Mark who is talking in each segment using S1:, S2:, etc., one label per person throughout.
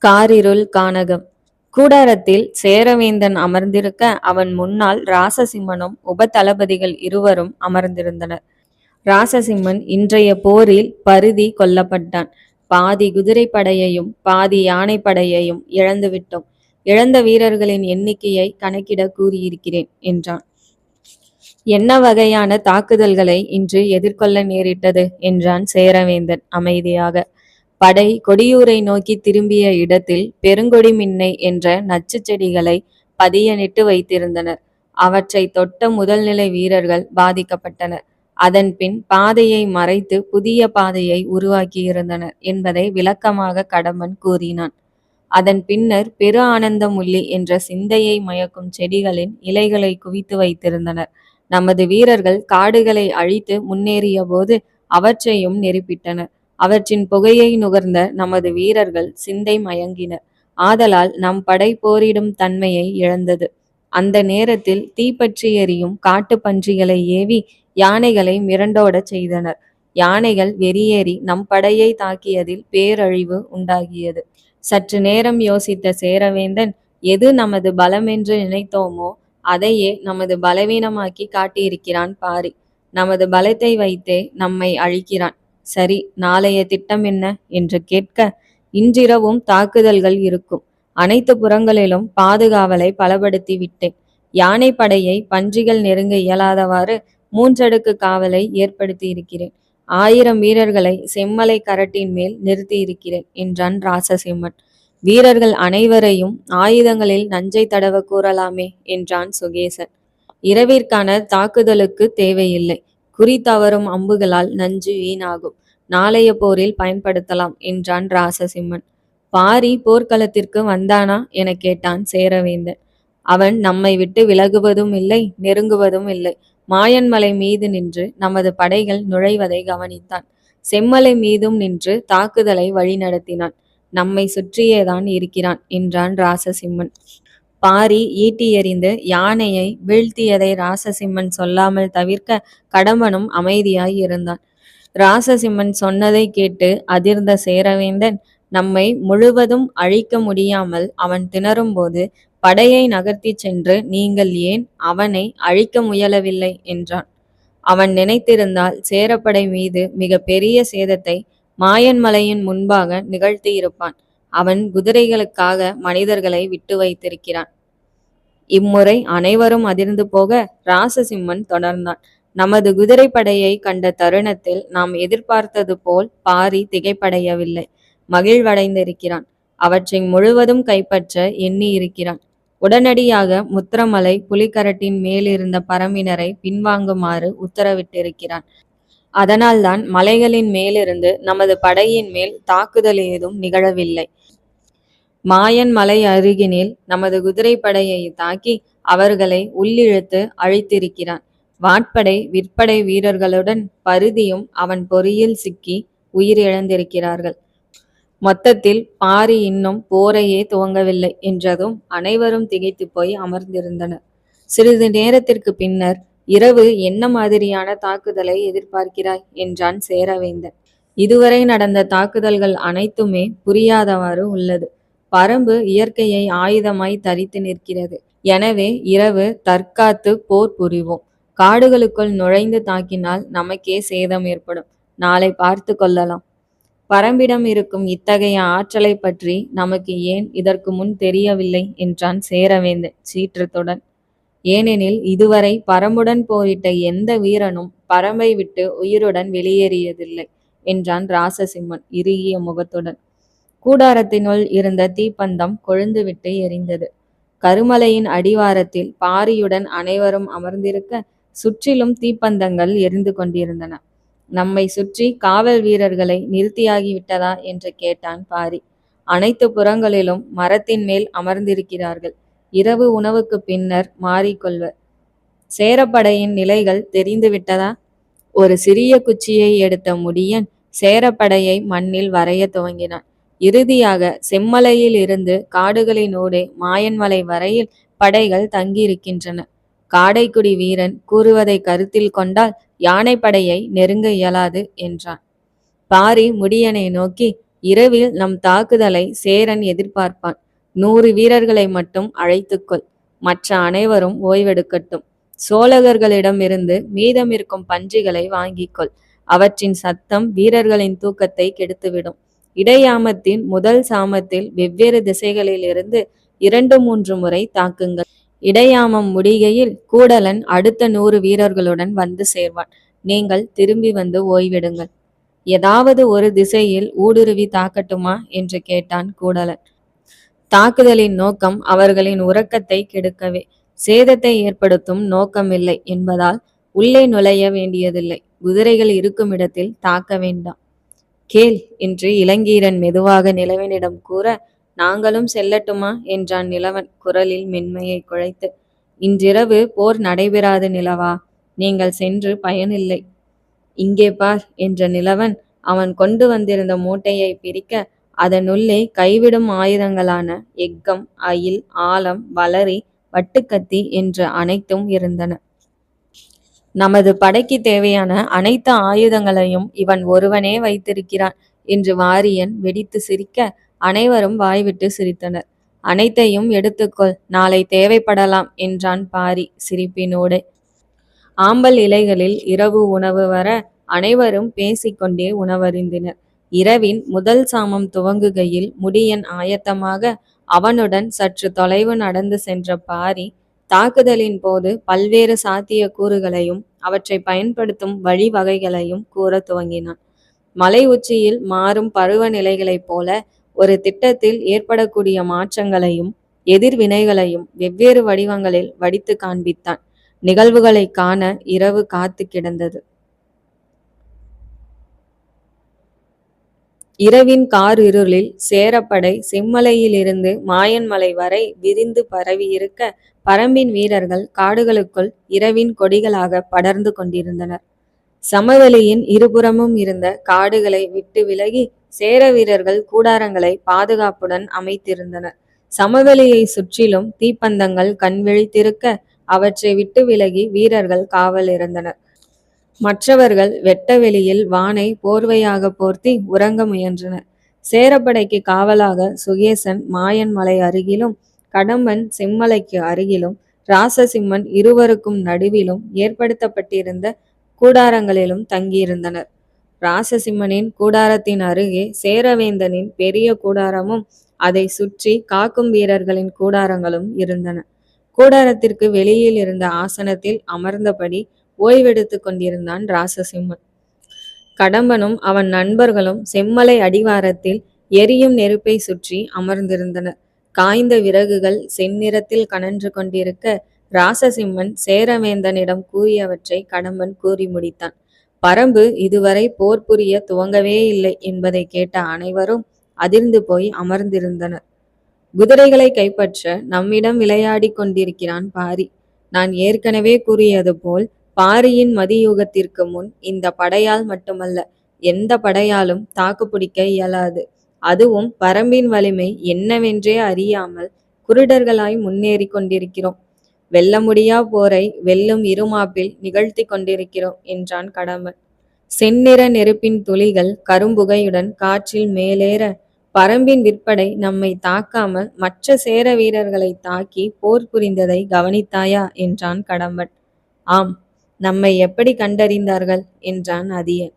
S1: காரிருள் கானகம். கூடாரத்தில் சேரவேந்தன் அமர்ந்திருக்க அவன் முன்னால் ராசசிம்மனும் உபதளபதிகள் இருவரும் அமர்ந்திருந்தனர். ராசசிம்மன் இன்றைய போரில் பருதி கொல்லப்பட்டான். பாதி குதிரைப்படையையும் பாதி யானைப்படையையும் இழந்துவிட்டோம். இழந்த வீரர்களின் எண்ணிக்கையை கணக்கிட கூறியிருக்கிறேன் என்றான். என்ன வகையான தாக்குதல்களை இன்று எதிர்கொள்ள நேரிட்டது என்றான் சேரவேந்தன் அமைதியாக. படை கொடியூரை நோக்கி திரும்பிய இடத்தில் பெருங்கொடி மின்னை என்ற நச்சு செடிகளை பதியனிட்டு வைத்திருந்தனர். அவற்றை தொட்ட முதல்நிலை வீரர்கள் பாதிக்கப்பட்டனர். அதன் பின் பாதையை மறைத்து புதிய பாதையை உருவாக்கியிருந்தனர் என்பதை விளக்கமாக கடம்பன் கூறினான். அதன் பின்னர் பெரு ஆனந்தமுள்ளி என்ற சிந்தையை மயக்கும் செடிகளின் இலைகளை குவித்து வைத்திருந்தனர். நமது வீரர்கள் காடுகளை அழித்து முன்னேறிய போது அவற்றையும் நெருப்பிட்டனர். அவற்றின் புகையை நுகர்ந்த நமது வீரர்கள் சிந்தை மயங்கினர். ஆதலால் நம் படை போரிடும் தன்மையை இழந்தது. அந்த நேரத்தில் தீப்பற்றி எரியும் காட்டு பன்றிகளை ஏவி யானைகளை மிரண்டோடச் செய்தனர். யானைகள் வெறியேறி நம் படையை தாக்கியதில் பேரழிவு உண்டாகியது. சற்று நேரம் யோசித்த சேரவேந்தன், எது நமது பலம் என்று நினைத்தோமோ அதையே நமது பலவீனமாக்கி காட்டியிருக்கிறான் பாரி. நமது பலத்தை வைத்தே நம்மை அழிக்கிறான். சரி, நாளைய திட்டம் என்ன என்று கேட்க, இன்றிரவும் தாக்குதல்கள் இருக்கும். அனைத்து புறங்களிலும் பாதுகாவலை பலப்படுத்தி விட்டேன். யானை படையை பன்றிகள் நெருங்க இயலாதவாறு 3 அடுக்கு காவலை ஏற்படுத்தி இருக்கிறேன். 1000 வீரர்களை செம்மலை கரட்டின் மேல் நிறுத்தி இருக்கிறேன் என்றான் ராசசிம்மன். வீரர்கள் அனைவரையும் ஆயுதங்களில் நஞ்சை தடவ கூறலாமே என்றான் சுகேசன். இரவிற்கான தாக்குதலுக்கு தேவையில்லை. குறி தவறும் அம்புகளால் நஞ்சு வீணாகும். நாளைய போரில் பயன்படுத்தலாம் என்றான் ராசசிம்மன். பாரி போர்க்களத்திற்கு வந்தானா என கேட்டான் சேரவேந்தன். அவன் நம்மை விட்டு விலகுவதும் இல்லை, நெருங்குவதும் இல்லை. மாயன்மலை மீது நின்று நமது படைகள் நுழைவதை கவனித்தான். செம்மலை மீதும் நின்று தாக்குதலை வழிநடத்தினான். நம்மை சுற்றியேதான் இருக்கிறான் என்றான் ராசசிம்மன். பாரி ஈட்டி எறிந்து யானையை வீழ்த்தியதை ராசசிம்மன் சொல்லாமல் தவிர்க்க கடம்பனும் அமைதியாய் இருந்தான். ராசசிம்மன் சொன்னதை கேட்டு அதிர்ந்த சேரவேந்தன், நம்மை முழுவதும் அழிக்க முடியாமல் அவன் திணறும் போது படையை நகர்த்தி சென்று நீங்கள் ஏன் அவனை அழிக்க முயலவில்லை என்றான். அவன் நினைத்திருந்தால் சேரப்படை மீது மிக பெரிய சேதத்தை மாயன்மலையின் முன்பாக நிகழ்த்தியிருப்பான். அவன் குதிரைகளுக்காக மனிதர்களை விட்டு வைத்திருக்கிறான். இம்முறை அனைவரும் அதிர்ந்து போக ராசசிம்மன் தொடர்ந்தான். நமது குதிரைப்படையை கண்ட தருணத்தில் நாம் எதிர்பார்த்தது போல் பாரி திகைப்படையவில்லை, மகிழ்வடைந்திருக்கிறான். அவற்றை முழுவதும் கைப்பற்ற எண்ணி இருக்கிறான். உடனடியாக முத்திரமலை புலிகரட்டின் மேலிருந்த பரம்பினரை பின்வாங்குமாறு உத்தரவிட்டிருக்கிறான். அதனால்தான் மலைகளின் மேலிருந்து நமது படையின் மேல் தாக்குதல் ஏதும் நிகழவில்லை. மாயன் மலை அருகினில் நமது குதிரைப்படையை தாக்கி அவர்களை உள்ளிழுத்து அழித்திருக்கிறான். வாட்படை விற்படை வீரர்களுடன் பருதியும் அவன் பொறியில் சிக்கி உயிரிழந்திருக்கிறார்கள். மொத்தத்தில் பாரி இன்னும் போரையே துவங்கவில்லை என்றதும் அனைவரும் திகைத்து போய் அமர்ந்திருந்தனர். சிறிது நேரத்திற்கு பின்னர், இரவு என்ன மாதிரியான தாக்குதலை எதிர்பார்க்கிறாய் என்றான் சேரவேந்தன். இதுவரை நடந்த தாக்குதல்கள் அனைத்துமே புரியாதவாறு உள்ளது. பரம்பு இயற்கையை ஆயுதமாய் தரித்து நிற்கிறது. எனவே இரவு தற்காத்து போர் புரிவோம். காடுகளுக்குள் நுழைந்து தாக்கினால் நமக்கே சேதம் ஏற்படும். நாளை பார்த்து கொள்ளலாம். பரம்பிடம் இருக்கும் இத்தகைய ஆற்றலை பற்றி நமக்கு ஏன் இதற்கு முன் தெரியவில்லை என்றான் சேரவேந்தன் சீற்றத்துடன். ஏனெனில் இதுவரை பரம்புடன் போரிட்ட எந்த வீரனும் பரம்பை விட்டு உயிருடன் வெளியேறியதில்லை என்றான் ராசசிம்மன் இறுகிய முகத்துடன். கூடாரத்தினுள் இருந்த தீப்பந்தம் கொழுந்துவிட்டு எரிந்தது. கருமலையின் அடிவாரத்தில் பாரியுடன் அனைவரும் அமர்ந்திருக்க சுற்றிலும் தீப்பந்தங்கள் எரிந்து கொண்டிருந்தன. நம்மை சுற்றி காவல் வீரர்களை நிறுத்தியாகிவிட்டதா என்று கேட்டான் பாரி. அனைத்து புறங்களிலும் மரத்தின் மேல் அமர்ந்திருக்கிறார்கள். இரவு உணவுக்கு பின்னர் மாறிக்கொள்வர். சேரப்படையின் நிலைகள் தெரிந்துவிட்டதா? ஒரு சிறிய குச்சியை எடுத்த முடியன் சேரப்படையை மண்ணில் வரைய துவங்கினான். இறுதியாக செம்மலையில் இருந்து காடுகளினூடே மாயன்மலை வரையில் படைகள் தங்கியிருக்கின்றன. காடைக்குடி வீரன் கூறுவதை கருத்தில் கொண்டால் யானைப்படையை நெருங்க இயலாது என்றான். பாரி முடியனை நோக்கி, இரவில் நம் தாக்குதலை சேரன் எதிர்பார்ப்பான். 100 வீரர்களை மட்டும் அழைத்துக்கொள். மற்ற அனைவரும் ஓய்வெடுக்கட்டும். சோழகர்களிடமிருந்து மீதமிருக்கும் பன்றிகளை வாங்கிக்கொள். அவற்றின் சத்தம் வீரர்களின் தூக்கத்தை கெடுத்துவிடும். இடையாமத்தின் முதல் சாமத்தில் வெவ்வேறு திசைகளில் இருந்து 2-3 முறை தாக்குங்கள். இடையாமம் முடிகையில் கூடலன் அடுத்த 100 வீரர்களுடன் வந்து சேர்வான். நீங்கள் திரும்பி வந்து ஓய்வெடுங்கள். ஏதாவது ஒரு திசையில் ஊடுருவி தாக்கட்டுமா என்று கேட்டான் கூடலன். தாக்குதலின் நோக்கம் அவர்களின் உறக்கத்தை கெடுக்கவே, சேதத்தை ஏற்படுத்தும் நோக்கமில்லை என்பதால் உள்ளே நுழைய வேண்டியதில்லை. குதிரைகள் இருக்கும் இடத்தில் தாக்க வேண்டாம். கேள் என்று இளங்கீரன் மெதுவாக நிலவனிடம் கூற, நாங்களும் செல்லட்டுமா என்றான் நிலவன் குரலில் மென்மையை குழைத்து. இன்றிரவு போர் நடைபெறாது நிலவா, நீங்கள் சென்று பயனில்லை. இங்கே பார் என்ற நிலவன் அவன் கொண்டு வந்திருந்த மூட்டையை பிரிக்க, அதனுள்ளே கைவிடும் ஆயுதங்களான எக்கம், அயில், ஆலம், வளரி, வட்டுக்கத்தி என்று அனைத்தும் இருந்தன. நமது படைக்கு தேவையான அனைத்து ஆயுதங்களையும் இவன் ஒருவனே வைத்திருக்கிறான் என்று வாரியன் வெடித்து சிரிக்க, அனைவரும் வாய்விட்டு சிரித்தனர். அனைத்தையும் எடுத்துக்கொள், நாளை தேவைப்படலாம் என்றான் பாரி சிரிப்பினோடு. ஆம்பல் இலைகளில் இரவு உணவு வர அனைவரும் பேசிக்கொண்டே உணவருந்தினர். இரவின் முதல் சாமம் துவங்குகையில் முடியன் ஆயத்தமாக அவனுடன் சற்று தொலைவு நடந்து சென்ற பாரி தாக்குதலின் போது பல்வேறு சாத்திய கூறுகளையும் அவற்றை பயன்படுத்தும் வழிவகைகளையும் கூற துவங்கினான். மலை உச்சியில் மாறும் பருவநிலைகளைப் போல ஒரு திட்டத்தில் ஏற்படக்கூடிய மாற்றங்களையும் எதிர்வினைகளையும் வெவ்வேறு வடிவங்களில் வடித்து காண்பித்தான். நிகழ்வுகளை காண இரவு காத்து கிடந்தது. இரவின் காரிருளில் சேரப்படை செம்மலையிலிருந்து மாயன்மலை வரை விரிந்து பரவியிருக்க, பரம்பின் வீரர்கள் காடுகளுக்குள் இரவின் கொடிகளாக படர்ந்து கொண்டிருந்தனர். சமவெளியின் இருபுறமும் இருந்த காடுகளை விட்டு விலகி சேர வீரர்கள் கூடாரங்களை பாதுகாப்புடன் அமைத்திருந்தனர். சமவெளியை சுற்றிலும் தீப்பந்தங்கள் கண்விழித்திருக்க, அவற்றை விட்டு விலகி வீரர்கள் காவல் இருந்தனர். மற்றவர்கள் வெட்ட வெளியில் வானை போர்வையாக போர்த்தி உறங்க முயன்றனர். சேரப்படைக்கு காவலாக சுகேசன் மாயன் மலை அருகிலும், கடம்பன் செம்மலைக்கு அருகிலும், ராசசிம்மன் இருவருக்கும் நடுவிலும் ஏற்படுத்தப்பட்டிருந்த கூடாரங்களிலும் தங்கியிருந்தனர். ராசசிம்மனின் கூடாரத்தின் அருகே சேரவேந்தனின் பெரிய கூடாரமும் அதை சுற்றி காக்கும் வீரர்களின் கூடாரங்களும் இருந்தன. கூடாரத்திற்கு வெளியில் இருந்த ஆசனத்தில் அமர்ந்தபடி ஓய்வெடுத்து கொண்டிருந்தான் ராசசிம்மன். கடம்பனும் அவன் நண்பர்களும் செம்மலை அடிவாரத்தில் எரியும் நெருப்பை சுற்றி அமர்ந்திருந்தனர். காய்ந்த விறகுகள் செந்நிறத்தில் கனன்று கொண்டிருக்க, ராசசிம்மன் சேரவேந்தனிடம் கூறியவற்றை கடம்பன் கூறி முடித்தான். பரம்பு இதுவரை போர் புரிய துவங்கவே இல்லை என்பதை கேட்ட அனைவரும் அதிர்ந்து போய் அமர்ந்திருந்தனர். குதிரைகளை கைப்பற்ற நம்மிடம் விளையாடி கொண்டிருக்கிறான் பாரி. நான் ஏற்கனவே கூறியது போல் பாரியின் மதியூகத்திற்கு முன் இந்த படையால் மட்டுமல்ல, எந்த படையாலும் தாக்குப்பிடிக்க இயலாது. அதுவும் பரம்பின் வலிமை என்னவென்றே அறியாமல் குருடர்களாய் முன்னேறி கொண்டிருக்கிறோம். வெல்ல முடியா போரை வெல்லும் இருமாப்பில் நிகழ்த்தி கொண்டிருக்கிறோம் என்றான் கடம்பன். செந்நிற நெருப்பின் துளிகள் கரும்புகையுடன் காற்றில் மேலேற, பரம்பின் விற்படை நம்மை தாக்காமல் மற்ற சேர வீரர்களை தாக்கி போர் புரிந்ததை கவனித்தாயா என்றான் கடம்பன். ஆம், நம்மை எப்படி கண்டறிந்தார்கள் என்றான் அதியன்.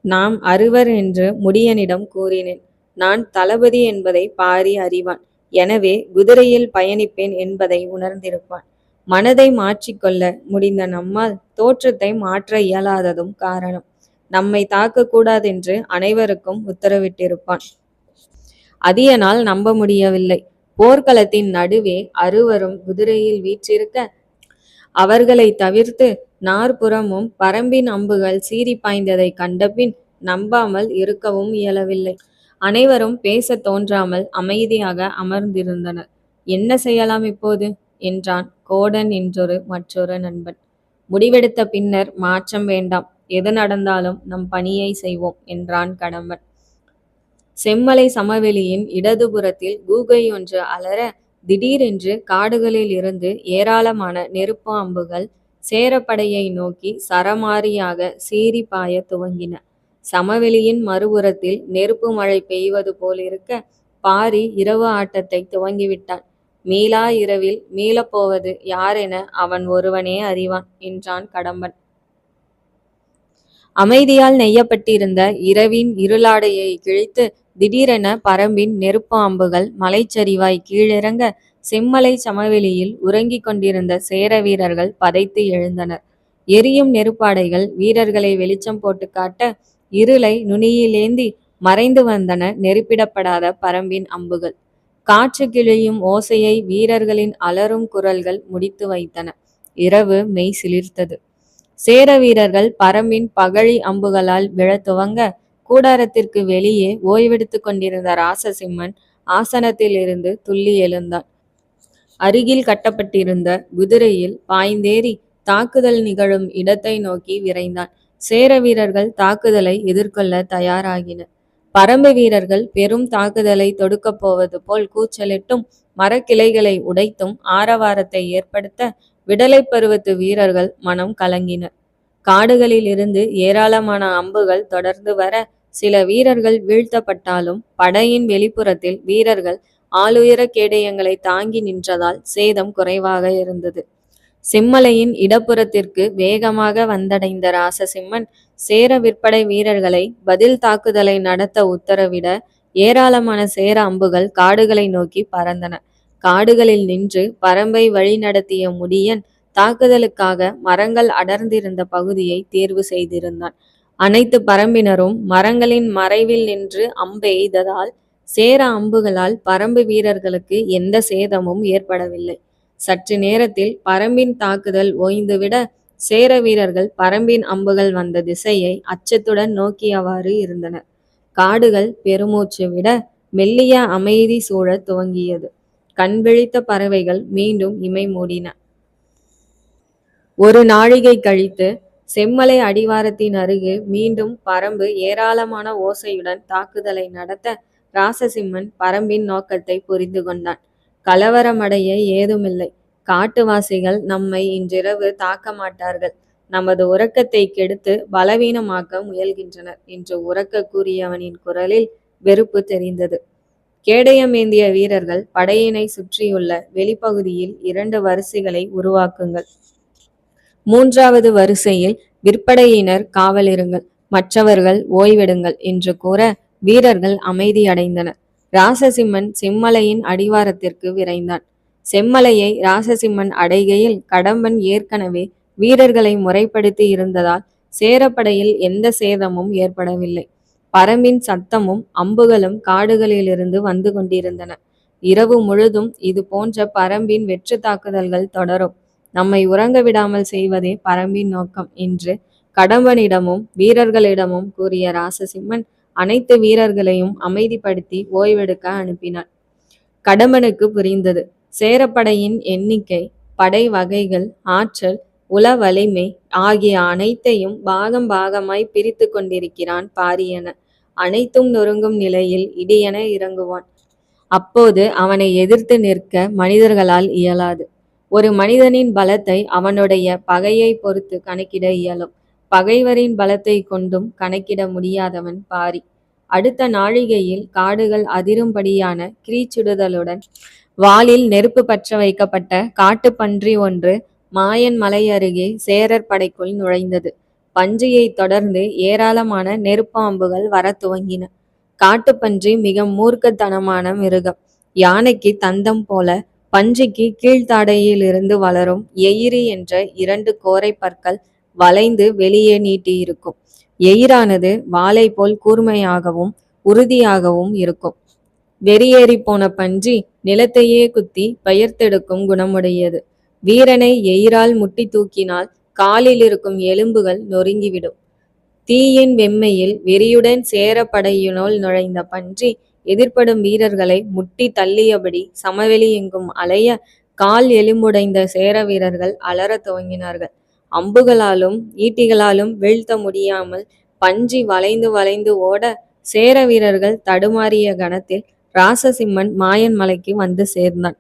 S1: நாம் அறுவர் என்று முடியனிடம் கூறினேன். நான் தளபதி என்பதை பாரி அறிவான். எனவே குதிரையில் பயணிப்பேன் என்பதை உணர்ந்திருப்பான். மனதை மாற்றிக்கொள்ள முடிந்த நம்மால் தோற்றத்தை மாற்ற இயலாததும் காரணம். நம்மை தாக்கக்கூடாதென்று அனைவருக்கும் உத்தரவிட்டிருப்பான். அதியனால் நம்ப முடியவில்லை. போர்க்களத்தின் நடுவே அறுவரும் குதிரையில் வீற்றிருக்க, அவர்களை தவிர்த்து நாற்புறமும் பரம்பின் அம்புகள் சீறி பாய்ந்ததை கண்டபின் நம்பாமல் இருக்கவும் இயலவில்லை. அனைவரும் பேச தோன்றாமல் அமைதியாக அமர்ந்திருந்தனர். என்ன செய்யலாம் இப்போது என்றான் கோடன் என்றொரு மற்றொரு நண்பன். முடிவெடுத்த பின்னர் மாற்றம் வேண்டாம். எது நடந்தாலும் நம் பணியை செய்வோம் என்றான் கடம்பன். செம்மலை சமவெளியின் இடதுபுறத்தில் கூகை ஒன்று அலற, திடீரென்று காடுகளில் இருந்து ஏராளமான நெருப்பு அம்புகள் சேரப்படையை நோக்கி சரமாரியாக சீறி பாய துவங்கின. சமவெளியின் மறுபுறத்தில் நெருப்பு மழை பெய்வது போலிருக்க பாரி இரவு ஆட்டத்தை துவங்கிவிட்டான். மீளா இரவில் மீளப்போவது யாரென அவன் ஒருவனே அறிவான் என்றான் கடம்பன். அமைதியால் நெய்யப்பட்டிருந்த இரவின் இருளாடையை கிழித்து திடீரென பரம்பின் நெருப்பு அம்புகள் மலைச்சரிவாய் கீழிறங்க செம்மலை சமவெளியில் உறங்கிக் கொண்டிருந்த சேர வீரர்கள் பதைத்து எழுந்தனர். எரியும் நெருப்பாடைகள் வீரர்களை வெளிச்சம் போட்டு காட்ட இருளை நுனியிலேந்தி மறைந்து வந்தன நெருப்பிடப்படாத பரம்பின் அம்புகள். காற்று கிழியும் ஓசையை வீரர்களின் அலறும் குரல்கள் முடித்து வைத்தன. இரவு மெய் சிலிர்த்தது. சேர வீரர்கள் பரம்பின் பகழி அம்புகளால் விழத் துவங்க கூடாரத்திற்கு வெளியே ஓய்வெடுத்து கொண்டிருந்த ராசசிம்மன் ஆசனத்தில் இருந்து துள்ளி எழுந்தான். அருகில் கட்டப்பட்டிருந்த குதிரையில் பாய்ந்தேறி தாக்குதல் நிகழும் இடத்தை நோக்கி விரைந்தான். சேர வீரர்கள் தாக்குதலை எதிர்கொள்ள தயாராகினர். பரம்பு வீரர்கள் பெரும் தாக்குதலை தொடுக்கப் போவது போல் கூச்சலிட்டும் மரக்கிளைகளை உடைத்தும் ஆரவாரத்தை ஏற்படுத்த விடலை பருவத்து வீரர்கள் மனம் கலங்கினர். காடுகளில் இருந்து ஏராளமான அம்புகள் தொடர்ந்து வர சில வீரர்கள் வீழ்த்தப்பட்டாலும் படையின் வெளிப்புறத்தில் வீரர்கள் ஆளுயர கேடயங்களை தாங்கி நின்றதால் சேதம் குறைவாக இருந்தது. செம்மலையின் இடப்புறத்திற்கு வேகமாக வந்தடைந்த ராசசிம்மன் சேர விற்படை வீரர்களை பதில் தாக்குதலை நடத்த உத்தரவிட ஏராளமான சேர அம்புகள் காடுகளை நோக்கி பறந்தன. காடுகளில் நின்று பரம்பை வழி நடத்திய முடியன் தாக்குதலுக்காக மரங்கள் அடர்ந்திருந்த பகுதியை தேர்வு செய்திருந்தான். அனைத்து பரம்பினரும் மரங்களின் மறைவில் நின்று அம்பெய்ததால் சேர அம்புகளால் பரம்பு வீரர்களுக்கு எந்த சேதமும் ஏற்படவில்லை. சற்று நேரத்தில் பரம்பின் தாக்குதல் ஓய்ந்துவிட சேர வீரர்கள் பரம்பின் அம்புகள் வந்த திசையை அச்சத்துடன் நோக்கியவாறு இருந்தனர். காடுகள் பெருமூச்சு விட மெல்லிய அமைதி சூழத் துவங்கியது. கண் விழித்த பறவைகள் மீண்டும் இமை மூடின. ஒரு நாழிகை கழித்து செம்மலை அடிவாரத்தின் அருகே மீண்டும் பரம்பு ஏராளமான ஓசையுடன் தாக்குதலை நடத்த ராசசிம்மன் பரம்பின் நோக்கத்தை புரிந்து கொண்டான். கலவரமடைய ஏதுமில்லை. காட்டுவாசிகள் நம்மை இன்றிரவு தாக்க மாட்டார்கள். நமது உறக்கத்தை கெடுத்து பலவீனமாக்க முயல்கின்றனர் என்று உரக்க கூறியவனின் குரலில் வெறுப்பு தெரிந்தது. கேடயமேந்திய வீரர்கள் படையினை சுற்றியுள்ள வெளிப்பகுதியில் 2 வரிசைகளை உருவாக்குங்கள். 3வது வரிசையில் விற்படையினர் காவலிருங்கள், மற்றவர்கள் ஓய்வெடுங்கள் என்று கூற வீரர்கள் அமைதியடைந்தனர். ராசசிம்மன் செம்மலையின் அடிவாரத்திற்கு விரைந்தான். செம்மலையை ராசசிம்மன் அடைகையில் கடம்பன் ஏற்கனவே வீரர்களை முறைப்படுத்தி இருந்ததால் சேரப்படையில் எந்த சேதமும் ஏற்படவில்லை. பரம்பின் சத்தமும் அம்புகளும் காடுகளிலிருந்து வந்து கொண்டிருந்தன. இரவு முழுதும் இது போன்ற பரம்பின் வெற்று தாக்குதல்கள் தொடரும். நம்மை உறங்க விடாமல் செய்வதே பரம்பின் நோக்கம் என்று கடம்பனிடமும் வீரர்களிடமும் கூறிய ராசசிம்மன் அனைத்து வீரர்களையும் அமைதிப்படுத்தி ஓய்வெடுக்க அனுப்பினார். கடம்பனுக்கு புரிந்தது. சேரப்படையின் எண்ணிக்கை, படை வகைகள், ஆற்றல், உள வலிமை ஆகிய அனைத்தையும் பாகம் பாகமாய் பிரித்து கொண்டிருக்கிறான் பாரியன. அனைத்தும் நொறுங்கும் நிலையில் இடியென இறங்குவான். அப்போது அவனை எதிர்த்து நிற்க மனிதர்களால் இயலாது. ஒரு மனிதனின் பலத்தை அவனுடைய பகையை பொறுத்து கணக்கிட இயலும். பகைவரின் பலத்தை கொண்டும் கணக்கிட முடியாதவன் பாரி. அடுத்த நாழிகையில் காடுகள் அதிரும்படியான கிரீச்சுடுதலுடன் வாளில் நெருப்பு பற்ற வைக்கப்பட்ட காட்டுப்பன்றி ஒன்று மாயன் மலை அருகே சேரர் படைக்குள் நுழைந்தது. பன்றியை தொடர்ந்து ஏராளமான நெருப்பாம்புகள் வர துவங்கின. காட்டுப்பன்றி மிக மூர்க்கத்தனமான மிருகம். யானைக்கு தந்தம் போல பன்றிக்கு கீழ்த்தாடையில் இருந்து வளரும் எயிரி என்ற 2 கோரை பற்கள் வளைந்து வெளியே நீட்டியிருக்கும். எயிரானது வாளை போல் கூர்மையாகவும் உறுதியாகவும் இருக்கும். வெறியேறி போன பன்றி நிலத்தையே குத்தி பெயர்த்தெடுக்கும் குணமுடையது. வீரனை எயிரால் முட்டி தூக்கினால் காலில் இருக்கும் எலும்புகள் நொறுங்கிவிடும். தீயின் வெம்மையில் வெறியுடன் சேரப்படையினுள் நுழைந்த பன்றி எதிர்ப்படும் வீரர்களை முட்டி தள்ளியபடி சமவெளி எங்கும் அலைய கால் எலும்புடைந்த சேர வீரர்கள் அலற துவங்கினார்கள். அம்புகளாலும் ஈட்டிகளாலும் வீழ்த்த முடியாமல் பன்றி வளைந்து வளைந்து ஓட சேர வீரர்கள் தடுமாறிய கணத்தில் ராசசிம்மன் மாயன் மலைக்கு வந்து சேர்ந்தான்.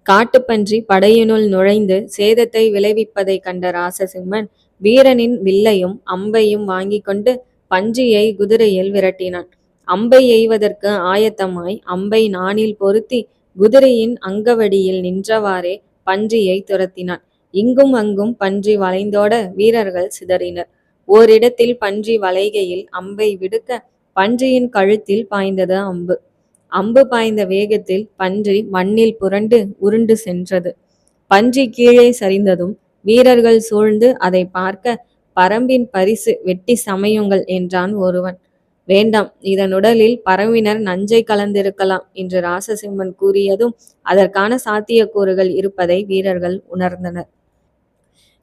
S1: காட்டுப்பன்றி படையினுள் நுழைந்து சேதத்தை விளைவிப்பதை கண்ட ராசசிம்மன் வீரனின் வில்லையும் அம்பையும் வாங்கி கொண்டு பன்றியை குதிரையில் விரட்டினான். அம்பை எய்வதற்கு ஆயத்தமாய் அம்பை நாணில் பொருத்தி குதிரையின் அங்கவடியில் நின்றவாறே பன்றியை துரத்தினான். இங்கும் அங்கும் பன்றி வளைந்தோட வீரர்கள் சிதறினர். ஓரிடத்தில் பன்றி வளைகையில் அம்பை விடுக்க பன்றியின் கழுத்தில் பாய்ந்தது அம்பு. அம்பு பாய்ந்த வேகத்தில் பன்றி மண்ணில் புரண்டு உருண்டு சென்றது. பன்றி கீழே சரிந்ததும் வீரர்கள் சூழ்ந்து அதை பார்க்க, பரம்பின் பரிசு வெட்டி சமையுங்கள் என்றான் ஒருவன். வேண்டாம், இதன் உடலில் பரம்பினர் நஞ்சை கலந்திருக்கலாம் என்று ராசசிம்மன் கூறியதும் அதற்கான சாத்தியக்கூறுகள் இருப்பதை வீரர்கள் உணர்ந்தனர்.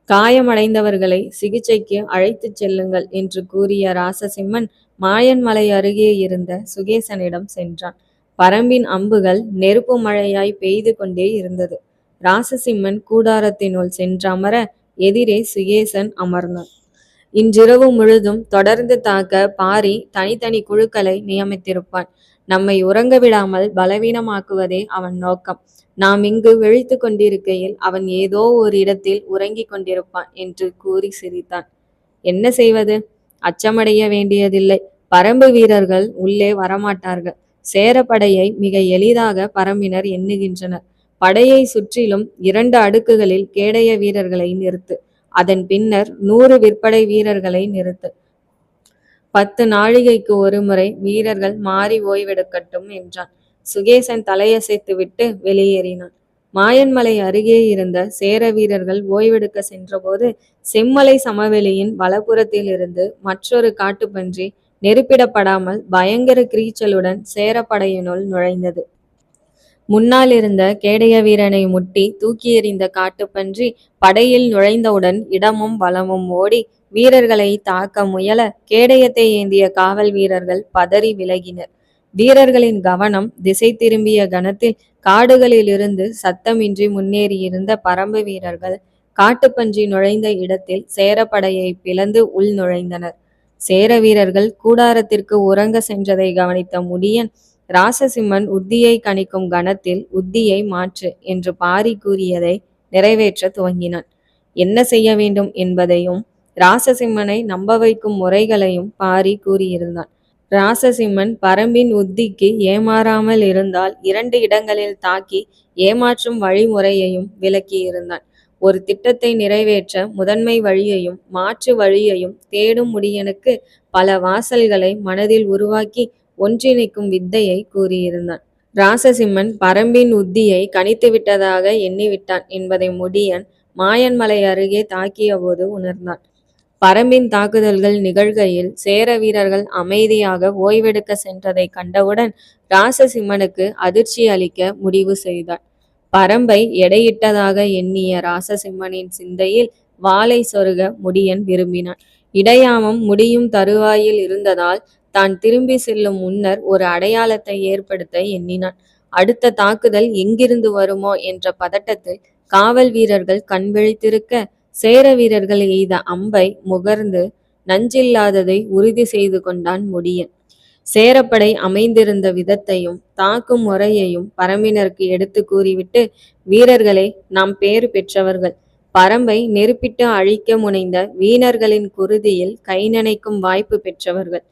S1: காயமடைந்தவர்களை சிகிச்சைக்கு அழைத்துச் செல்லுங்கள் என்று கூறிய ராசசிம்மன் மாயன்மலை அருகே இருந்த சுகேசனிடம் சென்றான். பரம்பின் அம்புகள் நெருப்பு மழையாய் பெய்து கொண்டே இருந்தது. ராசசிம்மன் கூடாரத்தினுள் சென்றமர எதிரே சுகேசன் அமர்ந்தான். இன்றிரவு முழுதும் தொடர்ந்து தாக்க பாரி தனித்தனி குழுக்களை நியமித்திருப்பான். நம்மை உறங்க விடாமல் பலவீனமாக்குவதே அவன் நோக்கம். நாம் இங்கு விழித்து கொண்டிருக்கையில் அவன் ஏதோ ஒரு இடத்தில் உறங்கிக் கொண்டிருப்பான் என்று கூறி சிரித்தான். என்ன செய்வது? அச்சமடைய வேண்டியதில்லை. பரம்பு வீரர்கள் உள்ளே வரமாட்டார்கள். சேரப்படையை மிக எளிதாக பரம்பினர் எண்ணுகின்றனர். படையை சுற்றிலும் 2 அடுக்குகளில் கேடய வீரர்களை நிறுத்து. அதன் பின்னர் 100 விற்படை வீரர்களை நிறுத்து. 10 நாழிகைக்கு ஒரு முறை வீரர்கள் மாறி ஓய்வெடுக்கட்டும் என்றான். சுகேசன் தலையசைத்து விட்டு வெளியேறினான். மாயன்மலை அருகே இருந்த சேர வீரர்கள் ஓய்வெடுக்க சென்றபோது செம்மலை சமவெளியின் வலப்புறத்தில் இருந்து மற்றொரு காட்டுப்பன்றி நெருப்பிடப்படாமல் பயங்கர கிரீச்சலுடன் சேரப்படையினுள் நுழைந்தது. முன்னால் இருந்த கேடய வீரனை முட்டி தூக்கி எறிந்த காட்டுப்பன்றி படையில் நுழைந்தவுடன் இடமும் வலமும் ஓடி வீரர்களை தாக்க முயல கேடயத்தை ஏந்திய காவல் வீரர்கள் பதறி விலகினர். வீரர்களின் கவனம் திசை திரும்பிய கணத்தில் காடுகளிலிருந்து சத்தமின்றி முன்னேறியிருந்த பரம்பு வீரர்கள் காட்டுப்பன்றி நுழைந்த இடத்தில் சேரப்படையை பிளந்து உள் நுழைந்தனர். சேர வீரர்கள் கூடாரத்திற்கு உறங்க சென்றதை கவனித்த முடியன், ராசசிம்மன் உத்தியை கணிக்கும் கணத்தில் உத்தியை மாற்று என்று பாரி கூறியதை நிறைவேற்ற துவங்கினான். என்ன செய்ய வேண்டும் என்பதையும் ராசசிம்மனை நம்ப வைக்கும் முறைகளையும் பாரி கூறியிருந்தான். ராசசிம்மன் பரம்பின் உத்திக்கு ஏமாறாமல் இருந்தால் 2 இடங்களில் தாக்கி ஏமாற்றும் வழிமுறையையும் விளக்கியிருந்தான். ஒரு திட்டத்தை நிறைவேற்ற முதன்மை வழியையும் மாற்று வழியையும் தேடும் முடியனுக்கு பல வாசல்களை மனதில் உருவாக்கி ஒன்றிணைக்கும் வித்தையை கூறியிருந்தான். ராசசிம்மன் பரம்பின் உத்தியை கணித்து விட்டதாக எண்ணிவிட்டான் என்பதை முடியன் மாயன்மலை அருகே தாக்கிய போது உணர்ந்தான். பரம்பின் தாக்குதல்கள் நிகழ்கையில் சேர வீரர்கள் அமைதியாக ஓய்வெடுக்க சென்றதை கண்டவுடன் ராசசிம்மனுக்கு அதிர்ச்சி அளிக்க முடிவு செய்தார். பரம்பை எடையிட்டதாக எண்ணிய ராசசிம்மனின் சிந்தையில் வாளை சொருக முடியன் விரும்பினான். இடையாமம் முடியும் தருவாயில் இருந்ததால் தான் திரும்பி செல்லும் முன்னர் ஒரு அடையாளத்தை ஏற்படுத்த எண்ணினான். அடுத்த தாக்குதல் எங்கிருந்து வருமோ என்ற பதட்டத்தில் காவல் வீரர்கள் கண் விழித்திருக்க சேர வீரர்கள் எய்த அம்பை முகர்ந்து நஞ்சில்லாததை உறுதி செய்து கொண்டான் முடியன். சேரப்படை அமைந்திருந்த விதத்தையும் தாக்கும் முறையையும் பரம்பினருக்கு எடுத்து கூறிவிட்டு, வீரர்களே, நாம் பேறு பெற்றவர்கள். பரம்பை நெருப்பிட்டு அழிக்க முனைந்த வீணர்களின் குருதியில் கை நனைக்கும் வாய்ப்பு பெற்றவர்கள்.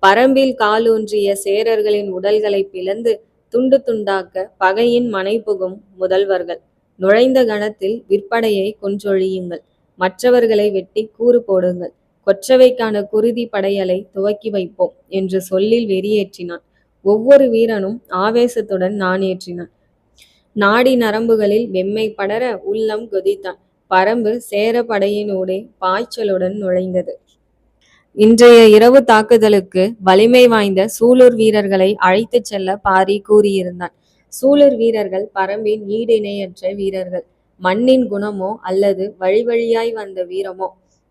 S1: பரம்பில் காலூன்றிய சேரர்களின் உடல்களை பிளந்து துண்டு துண்டாக்க பகையின் மனை புகும் முதல்வர்கள். நுழைந்த கணத்தில் விற்படையை கொன்றொழியுங்கள். மற்றவர்களை வெட்டி கூறு போடுங்கள். கொற்றவைக்கான குருதி படையலை துவக்கி வைப்போம் என்று சொல்லில் வெறியேற்றினான். ஒவ்வொரு வீரனும் ஆவேசத்துடன் நாணேற்றினான். நாடி நரம்புகளில் வெம்மை படர உள்ளம் கொதித்தான். பரம்பு சேர படையினூடே பாய்ச்சலுடன் நுழைந்தது. இன்றைய இரவு தாக்குதலுக்கு வலிமை வாய்ந்த சூலூர் வீரர்களை அழைத்துச் செல்ல பாரி கூறியிருந்தான். சூலூர் வீரர்கள் பரம்பின் ஈடிணையற்ற வீரர்கள். மண்ணின் குணமோ அல்லது வழி வழியாய் வந்த வீரமோ.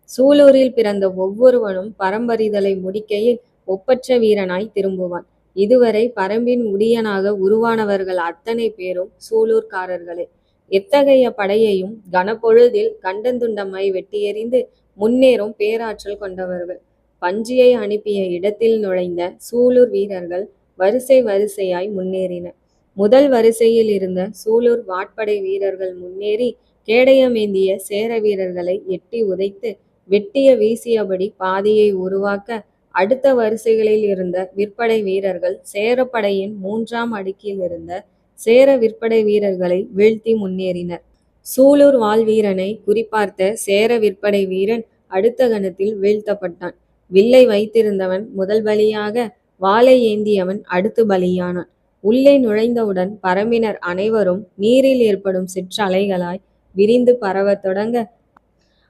S1: சூலூரில் பிறந்த ஒவ்வொருவனும் பரம்பரிதலை முடிக்கையில் ஒப்பற்ற வீரனாய் திரும்புவான். இதுவரை பரம்பின் உடியனாக உருவானவர்கள் அத்தனை பேரும் சூலூர்காரர்களே. எத்தகைய படையையும் கனப்பொழுதில் கண்டந்துண்டமாய் வெட்டியெறிந்து முன்னேறும் பேராற்றல் கொண்டவர்கள். பன்றியை அனுப்பிய இடத்தில் நுழைந்த சூலூர் வீரர்கள் வரிசை வரிசையாய் முன்னேறினர். முதல் வரிசையில் இருந்த சூலூர் வாட்படை வீரர்கள் முன்னேறி கேடயமேந்திய சேர வீரர்களை எட்டி உதைத்து வெட்டிய வீசியபடி பாதையை உருவாக்க அடுத்த வரிசைகளில் இருந்த விற்படை வீரர்கள் சேரப்படையின் 3ஆம் அடுக்கில் இருந்த சேர விற்படை வீரர்களை வீழ்த்தி முன்னேறினர். சூலூர் வாள்வீரனை குறிபார்த்த சேர விற்படை வீரன் அடுத்த கணத்தில் வீழ்த்தப்பட்டான். வில்லை வைத்திருந்தவன் முதல் பலியாக, வாளை ஏந்தியவன் அடுத்து பலியானான். உள்ளே நுழைந்தவுடன் பரம்பினர் அனைவரும் நீரில் ஏற்படும் சிற்றலைகளாய் விரிந்து பரவத் தொடங்க,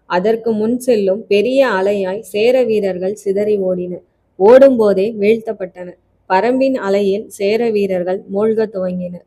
S1: அதற்கு முன் செல்லும் பெரிய அலையாய் சேர வீரர்கள் சிதறி ஓடினர். ஓடும்போதே வீழ்த்தப்பட்டனர். பரம்பின் அலையில் சேர வீரர்கள் மூழ்கத் துவங்கினர்.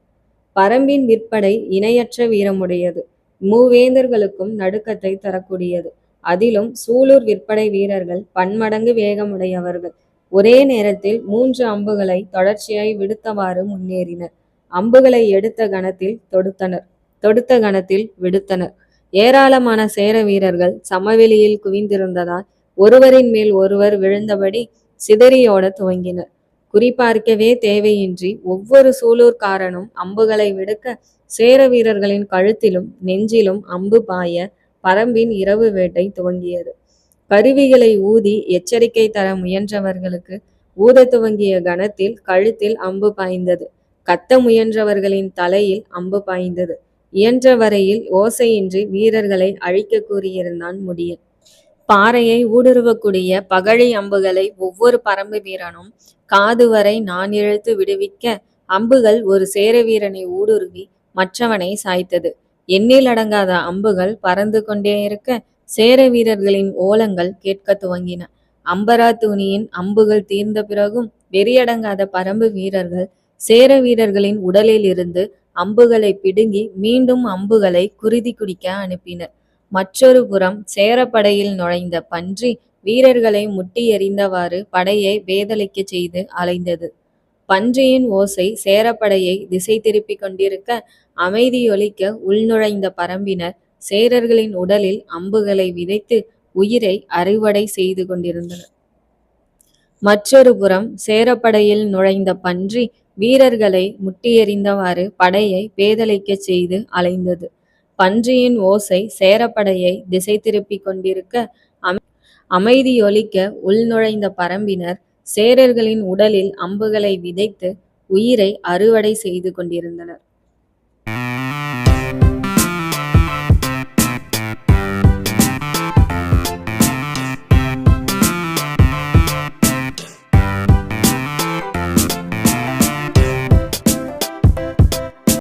S1: பரம்பின் விற்படை இணையற்ற வீரமுடையது. மூவேந்தர்களுக்கும் நடுக்கத்தை தரக்கூடியது. அதிலும் சூலூர் விற்படை வீரர்கள் பன்மடங்கு வேகமுடையவர்கள். ஒரே நேரத்தில் 3 அம்புகளை தொடர்ச்சியாய் விடுத்தவாறு முன்னேறினர். அம்புகளை எடுத்த கணத்தில் தொடுத்தனர், தொடுத்த கணத்தில் விடுத்தனர். ஏராளமான சேர வீரர்கள் சமவெளியில் குவிந்திருந்ததால் ஒருவரின் மேல் ஒருவர் விழுந்தபடி சிதறியோட துவங்கினர். குறிபார்க்கவே தேவையின்றி ஒவ்வொரு சூலூர்காரனும் அம்புகளை விடுக்க, சேர வீரர்களின் கழுத்திலும் நெஞ்சிலும் அம்பு பாய பரம்பின் இரவு வேட்டை துவங்கியது. கருவிகளை ஊதி எச்சரிக்கை தர முயன்றவர்களுக்கு ஊத துவங்கிய கணத்தில் கழுத்தில் அம்பு பாய்ந்தது. கத்த முயன்றவர்களின் தலையில் அம்பு பாய்ந்தது. இயன்ற வரையில் ஓசையின்றி வீரர்களை அழிக்க கூறியிருந்தான் முடியன். பாறையை ஊடுருவக்கூடிய பகழி அம்புகளை ஒவ்வொரு பரம்பு வீரனும் காது வரை நான் இழுத்து விடுவிக்க, அம்புகள் ஒரு சேர வீரனை ஊடுருவி மற்றவனை சாய்த்தது. எண்ணில் அடங்காத அம்புகள் பறந்து கொண்டே இருக்க, சேர வீரர்களின் ஓலங்கள் கேட்க துவங்கின. அம்பரா துணியின் அம்புகள் தீர்ந்த பிறகும் வெறியடங்காத பரம்பு வீரர்கள் சேர வீரர்களின் உடலில் இருந்து அம்புகளை பிடுங்கி மீண்டும் அம்புகளை குருதி குடிக்க அனுப்பினர். மற்றொரு புறம் சேரப்படையில் நுழைந்த பன்றி வீரர்களை முட்டி எறிந்தவாறு படையை வேதளிக்க செய்து அலைந்தது. பன்றியின் ஓசை சேரப்படையை திசை திருப்பி கொண்டிருக்க, அமைதியொலிக்க உள்நுழைந்த பரம்பினர் சேரர்களின் உடலில் அம்புகளை விதைத்து உயிரை அறுவடை செய்து கொண்டிருந்தனர். மற்றொரு புறம் சேரப்படையில் நுழைந்த பன்றி வீரர்களை முட்டியெறிந்தவாறு படையை பேதலிக்க செய்து அலைந்தது. பன்றியின் ஓசை சேரப்படையை திசை திருப்பி கொண்டிருக்க, அமைதியொலிக்க உள்நுழைந்த பரம்பினர் சேரர்களின் உடலில் அம்புகளை விதைத்து உயிரை அறுவடை செய்து கொண்டிருந்தனர்.